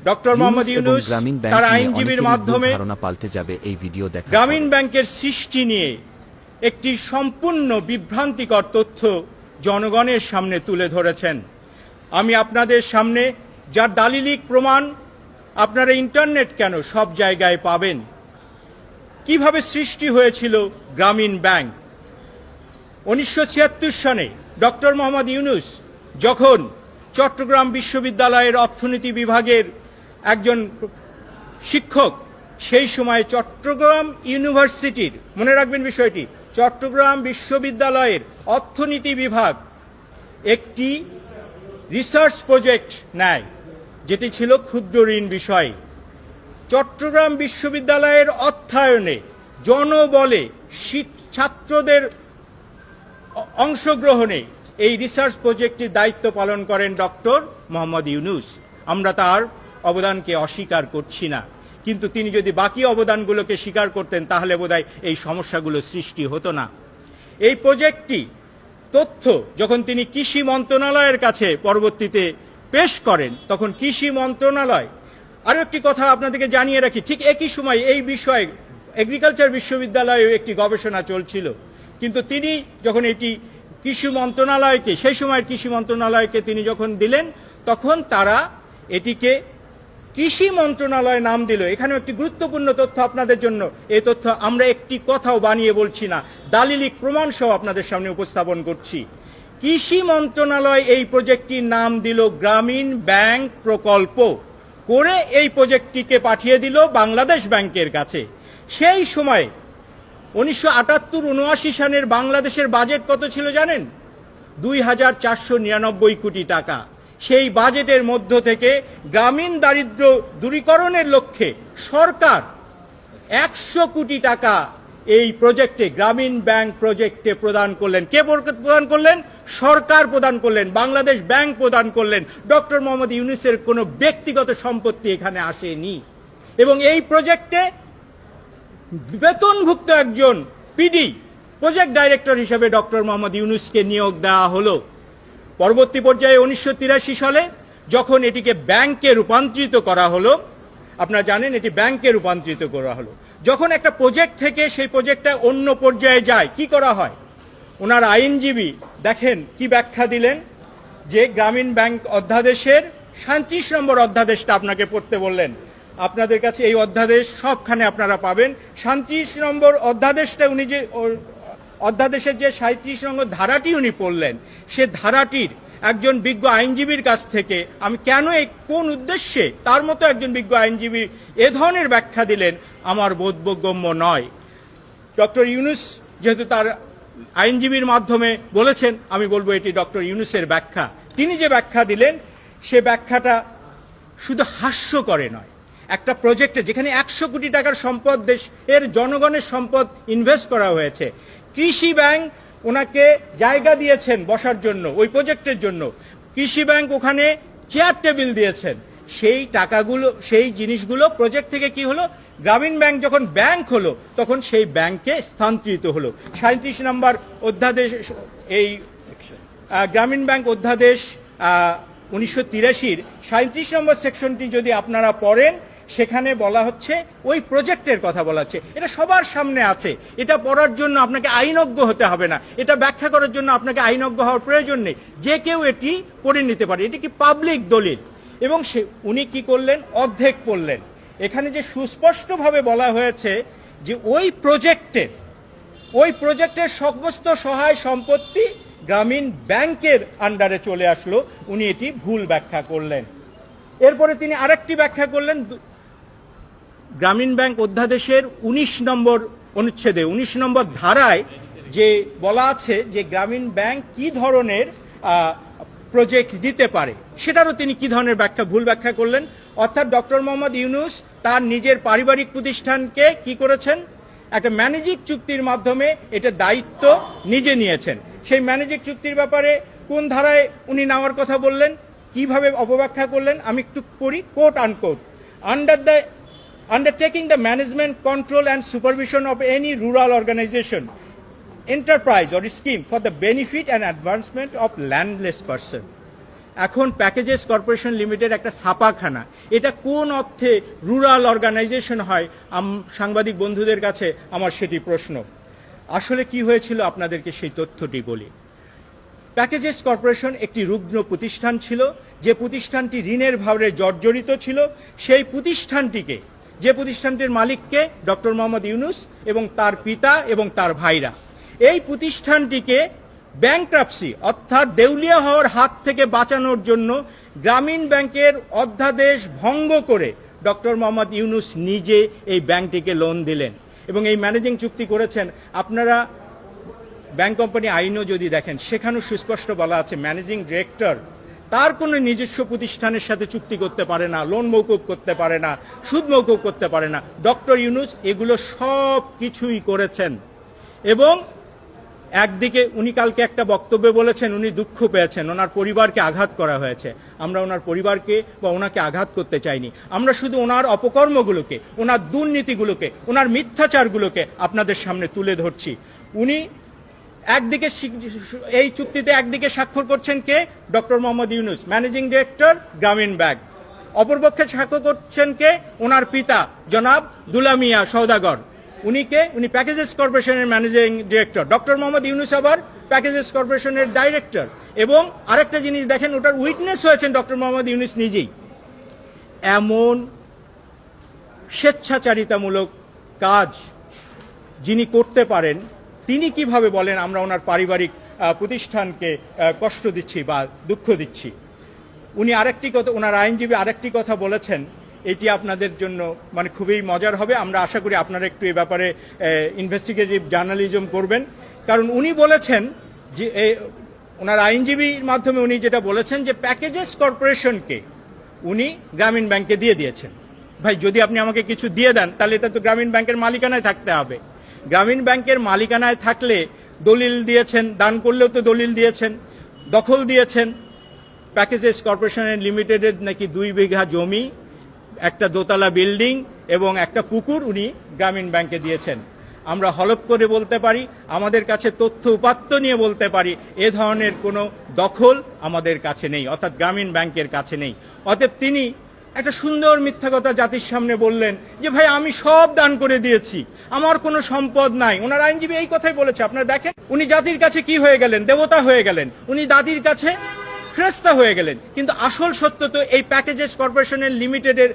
Doctor Muhammad Yunus তার আইনজীবীর মাধ্যমে ধারণা পাল্টে যাবে এই ভিডিও দেখা গ্রামীণ ব্যাংকের সৃষ্টি নিয়ে একটি সম্পূর্ণ বিভ্রান্তিকর তথ্য জনগণের সামনে তুলে ধরেছেন। আমি আপনাদের সামনে যার দালিলিক প্রমাণ আপনারা ইন্টারনেট কেন সব জায়গায় পাবেন। কিভাবে সৃষ্টি হয়েছিল গ্রামীণ ব্যাংক? 1976 সনে ডক্টর মোহাম্মদ ইউনূস যখন চট্টগ্রাম বিশ্ববিদ্যালয়ের অর্থনীতি বিভাগের একজন শিক্ষক, সেই সময় চট্টগ্রাম ইউনিভার্সিটির, মনে রাখবেন বিষয়টি, চট্টগ্রাম বিশ্ববিদ্যালয়ের অর্থনীতি বিভাগ একটি রিসার্চ প্রজেক্ট নেয়, যেটি ছিল ক্ষুদ্র ঋণ বিষয়। চট্টগ্রাম বিশ্ববিদ্যালয়ের অর্থায়নে জনবলে ছাত্রদের অংশগ্রহণে এই রিসার্চ প্রজেক্টটির দায়িত্ব পালন করেন ডক্টর মোহাম্মদ ইউনূস। আমরা তার অবদানকে অস্বীকার করছি না, কিন্তু তিনি যদি বাকি অবদানগুলোকে স্বীকার করতেন তাহলে বোধহয় এই সমস্যাগুলো সৃষ্টি হতো না। এই প্রজেক্টটি তথ্য যখন তিনি কৃষি মন্ত্রণালয়ের কাছে পরবর্তীতে পেশ করেন, তখন কৃষি মন্ত্রণালয়, আরও একটি কথা আপনাদেরকে জানিয়ে রাখি, ঠিক একই সময় এই বিষয়ে এগ্রিকালচার বিশ্ববিদ্যালয়ে একটি গবেষণা চলছিল, কিন্তু তিনি যখন এটি কৃষি মন্ত্রণালয়কে, সেই সময়ের কৃষি মন্ত্রণালয়কে তিনি যখন দিলেন, তখন তারা এটিকে কৃষি মন্ত্রণালয় নাম দিল। এখানেও একটি গুরুত্বপূর্ণ তথ্য আপনাদের জন্য, এই তথ্য আমরা একটি কথাও বানিয়ে বলছি না, দালিলিক প্রমাণ সহ আপনাদের সামনে উপস্থাপন করছি। কৃষি মন্ত্রণালয় এই প্রজেক্টটির নাম দিল গ্রামীণ ব্যাংক প্রকল্প করে, এই প্রজেক্টটিকে পাঠিয়ে দিল বাংলাদেশ ব্যাংকের কাছে। সেই সময় 1978-79 সালের বাংলাদেশের বাজেট কত ছিল জানেন? 2499 কোটি টাকা। সেই বাজেটের মধ্য থেকে গ্রামীণ দারিদ্র্য দূরীকরণের লক্ষ্যে সরকার 100 কোটি টাকা এই প্রজেক্টে, গ্রামীণ ব্যাংক প্রজেক্টে প্রদান করলেন। কে প্রদান করলেন? সরকার প্রদান করলেন, বাংলাদেশ ব্যাংক প্রদান করলেন। ডক্টর মোহাম্মদ ইউনূসের কোনো ব্যক্তিগত সম্পত্তি এখানে আসেনি। এবং এই প্রজেক্টে বেতনভুক্ত একজন পিডি, প্রজেক্ট ডাইরেক্টর হিসেবে ডক্টর মোহাম্মদ ইউনূসকে নিয়োগ দেওয়া হলো। পরবর্তী পর্যায়ে 1983 সালে যখন এটিকে ব্যাংকে রূপান্তরিত করা হলো, আপনারা জানেন এটি ব্যাংকে রূপান্তরিত করা হলো। যখন একটা প্রজেক্ট থেকে সেই প্রজেক্টটা অন্য পর্যায়ে যায়, কি করা হয়? ওনার আইনজীবী দেখেন কি ব্যাখ্যা দিলেন, যে গ্রামীণ ব্যাংক অধ্যাদেশের 37 নম্বর অধ্যাদেশটা আপনাকে পড়তে বললেন। আপনাদের কাছে এই অধ্যাদেশ সবখানে আপনারা পাবেন। 37 নম্বর অধ্যাদেশটা উনি যে অধ্যাদেশের যে 37 নম্বর ধারাটি উনি পড়লেন, সে ধারাটির একজন বিজ্ঞ আইনজীবীর কাছ থেকে আমি কেন, কোন উদ্দেশ্যে তার মতো একজন বিজ্ঞ আইনজীবী এ ধরনের ব্যাখ্যা দিলেন, আমার বোধগম্য নয়। ডক্টর ইউনূস যেহেতু তার আইনজীবীর মাধ্যমে বলেছেন, আমি বলবো এটি ডক্টর ইউনূসের ব্যাখ্যা। তিনি যে ব্যাখ্যা দিলেন, সে ব্যাখ্যাটা শুধু হাস্যকরে নয়। একটা প্রজেক্টে যেখানে 100 কোটি টাকার সম্পদ, দেশের জনগণের সম্পদ ইনভেস্ট করা হয়েছে, কৃষি ব্যাংক ওনাকে জায়গা দিয়েছেন বসার জন্য, ওই প্রজেক্টের জন্য কৃষি ব্যাংক ওখানে চেয়ার টেবিল দিয়েছেন, সেই টাকাগুলো, সেই জিনিসগুলো প্রজেক্ট থেকে কি হলো, গ্রামীণ ব্যাংক যখন ব্যাংক হলো তখন সেই ব্যাংকে স্থানান্তরিত হলো। 37 নম্বর অধ্যাদেশ, এই গ্রামীণ ব্যাংক অধ্যাদেশ 1983-র 37 নম্বর সেকশনটি যদি আপনারা পড়েন, সেখানে বলা হচ্ছে, ওই প্রজেক্টের কথা বলা হচ্ছে। এটা সবার সামনে আছে, এটা পড়ার জন্য আপনাকে আইনজ্ঞ হতে হবে না, এটা ব্যাখ্যা করার জন্য আপনাকে আইনজ্ঞ হওয়ার প্রয়োজন নেই, যে কেউ এটি পড়ে নিতে পারে। এটি কি পাবলিক দলিল। এবং উনি কি করলেন, অর্ধেক পড়লেন। এখানে যে সুস্পষ্টভাবে বলা হয়েছে যে ওই প্রজেক্টের সমস্ত সহায় সম্পত্তি গ্রামীণ ব্যাংকের আন্ডারে চলে আসলো, উনি এটি ভুল ব্যাখ্যা করলেন। এরপরে তিনি আরেকটি ব্যাখ্যা করলেন, গ্রামীণ ব্যাংক অধ্যাদেশের 19 নম্বর অনুচ্ছেদে 19 নম্বর ধারায় যে বলা আছে যে গ্রামীণ ব্যাংক কি ধরনের প্রজেক্ট দিতে পারে, সেটারও তিনি কি ধরনের ভুল ব্যাখ্যা করলেন। অর্থাৎ ডক্টর মোহাম্মদ ইউনূস তার নিজের পারিবারিক প্রতিষ্ঠানকে কি করেছেন, একটা ম্যানেজিং চুক্তির মাধ্যমে এটা দায়িত্ব নিজে নিয়েছেন। সেই ম্যানেজিং চুক্তির ব্যাপারে কোন ধারায় উনি নেওয়ার কথা বললেন, কিভাবে অপব্যাখ্যা করলেন, আমি একটু পড়ি, coat unquote, undertaking the management, control and supervision of any rural organization, enterprise or scheme for the benefit and advancement of landless person. এখন প্যাকেজেস কর্পোরেশন লিমিটেড একটা ছাপাখানা। এটা কোন অর্থে রুরাল অর্গানাইজেশন হয়? সাংবাদিক বন্ধুদের কাছে আমার সেটি প্রশ্ন। আসলে কি হয়েছিল আপনাদেরকে সেই তথ্যটি বলি। প্যাকেজেস কর্পোরেশন একটি রুগ্ন প্রতিষ্ঠান ছিল, যে প্রতিষ্ঠানটি ঋণের ভারে জর্জরিত ছিল। সেই প্রতিষ্ঠানটিকে, যে প্রতিষ্ঠানটির মালিককে ডক্টর মোহাম্মদ ইউনূস এবং তার পিতা এবং তার ভাইরা, এই প্রতিষ্ঠানটিকে ব্যাংক্রাপসি অর্থাৎ দেউলিয়া হওয়ার হাত থেকে বাঁচানোর জন্য গ্রামীণ ব্যাংকের অধ্যাদেশ ভঙ্গ করে ডক্টর মোহাম্মদ ইউনূস নিজে এই ব্যাংকটিকে লোন দিলেন এবং এই ম্যানেজিং চুক্তি করেছেন। আপনারা ব্যাংক কোম্পানি আইনও যদি দেখেন, সেখানেও সুস্পষ্ট বলা আছে ম্যানেজিং ডিরেক্টর তার কোনো নিজস্ব প্রতিষ্ঠানের সাথে চুক্তি করতে পারে না, লোন মৌকুব করতে পারে না, সুদ মৌকুব করতে পারে না। ডক্টর ইউনূস এগুলো সব কিছুই করেছেন। এবং একদিকে উনি কালকে একটা বক্তব্যে বলেছেন উনি দুঃখ পেয়েছেন, ওনার পরিবারকে আঘাত করা হয়েছে। আমরা ওনার পরিবারকে বা ওনাকে আঘাত করতে চাইনি। আমরা শুধু ওনার অপকর্মগুলোকে, ওনার দুর্নীতিগুলোকে, ওনার মিথ্যাচারগুলোকে আপনাদের সামনে তুলে ধরছি। উনি একদিকে এই চুক্তিতে একদিকে স্বাক্ষর করছেন কে? Doctor Muhammad Yunus, managing director Grameen bank. অপরপক্ষে স্বাক্ষর করছেন কে? ওনার পিতা জনাব দুলা মিয়া সওদাগর। উনি প্যাকেজেস কর্পোরেশনের managing director. Doctor Muhammad Yunus আবার প্যাকেজেস কর্পোরেশনের ডাইরেক্টর। এবং আরেকটা জিনিস দেখেন, ওটার উইটনেস হয়েছেন ডক্টর মোহাম্মদ ইউনূস নিজেই। এমন স্বেচ্ছাচারিতামূলক কাজ যিনি করতে পারেন, তিনি কিভাবে বলেন আমরা ওনার পারিবারিক প্রতিষ্ঠানকে কষ্ট দিচ্ছি বা দুঃখ দিচ্ছি? উনি আরেকটি কথা, ওনার আইনজীবী আরেকটি কথা বলেছেন, এটি আপনাদের জন্য মানে খুবই মজার হবে। আমরা আশা করি আপনারা একটু এই ব্যাপারে ইনভেস্টিগেটিভ জার্নালিজম করবেন। কারণ উনি বলেছেন যে ওনার আইনজীবীর মাধ্যমে উনি যেটা বলেছেন যে প্যাকেজেস কর্পোরেশনকে উনি গ্রামীণ ব্যাংকে দিয়ে দিয়েছেন। ভাই, যদি আপনি আমাকে কিছু দিয়ে দেন তাহলে এটা তো গ্রামীণ ব্যাংকের মালিকানায় থাকতে হবে। গ্রামীণ ব্যাংকের মালিকানায় থাকলে দলিল দিয়েছেন, দান করলেও তো দলিল দিয়েছেন, দখল দিয়েছেন। প্যাকেজেস কর্পোরেশনের লিমিটেডের নাকি 2 বিঘা জমি, একটা দোতলা বিল্ডিং এবং একটা পুকুর উনি গ্রামীণ ব্যাংকে দিয়েছেন। আমরা হলফ করে বলতে পারি, আমাদের কাছে তথ্য উপাত্ত নিয়ে বলতে পারি, এ ধরনের কোনো দখল আমাদের কাছে নেই, অর্থাৎ গ্রামীণ ব্যাংকের কাছে নেই। অতএব তিনি একটা সুন্দর মিথ্যা কথা জাতির সামনে বললেন যে ভাই আমি সব দান করে দিয়েছি, আমার কোনো সম্পদ নাই। ওনার আইনজীবী এই কথাই বলেছে। আপনারা দেখেন উনি জাতির কাছে কি হয়ে গেলেন? দেবতা হয়ে গেলেন। উনি জাতির কাছে ফেরেশতা হয়ে গেলেন। কিন্তু আসল সত্য তো এই প্যাকেজেস কর্পোরেশনের লিমিটেডের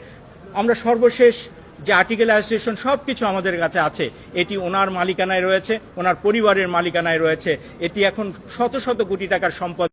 আমরা সর্বশেষ যে আর্টিকেল অ্যাসোসিয়েশন সব কিছু আমাদের কাছে আছে, এটি ওনার মালিকানায় রয়েছে, ওনার পরিবারের মালিকানায় রয়েছে। এটি এখন শত শত কোটি টাকার সম্পদ।